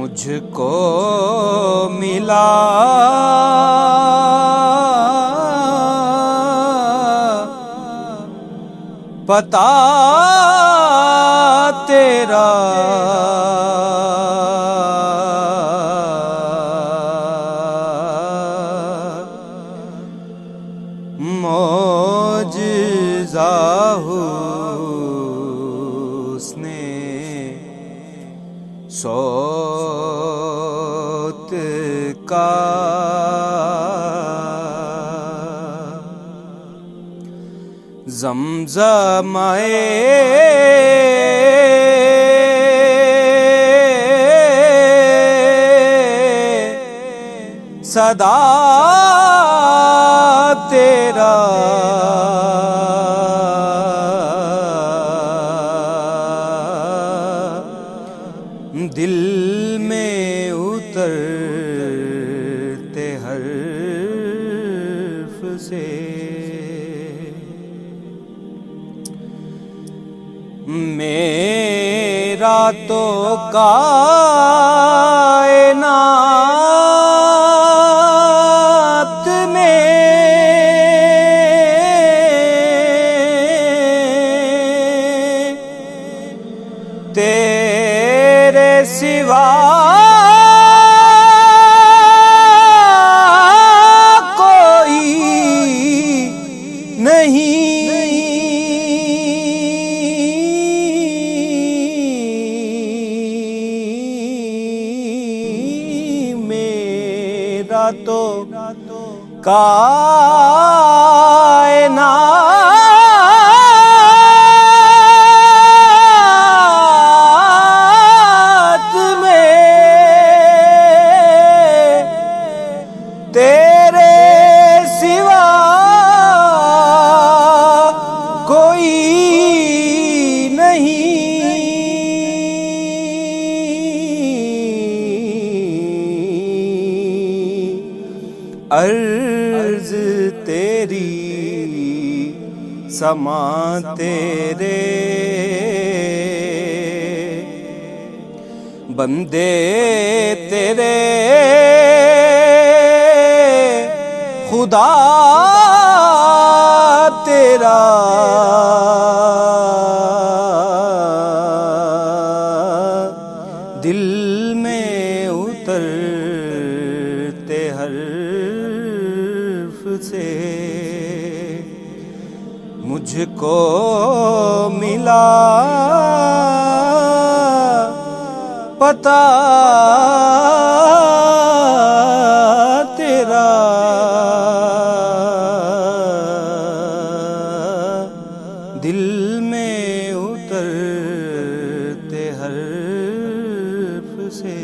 مجھ کو ملا پتا تیرا، معجزہ حسن صوت کا، زمزمے صدا تیرا، دل میں اترتے حرف سے، میرا تو کائنات میں تیرے سوا کوئی نہیں، میرا تو کائنات میں تیرے سوا کوئی نہیں، عرض تیری سماں تیرے، بندے تیرے، خدا تیرا، دل میں اترتے حرف سے، مجھ کو ملا پتا تیرا، دل میں اترتے حرف سے۔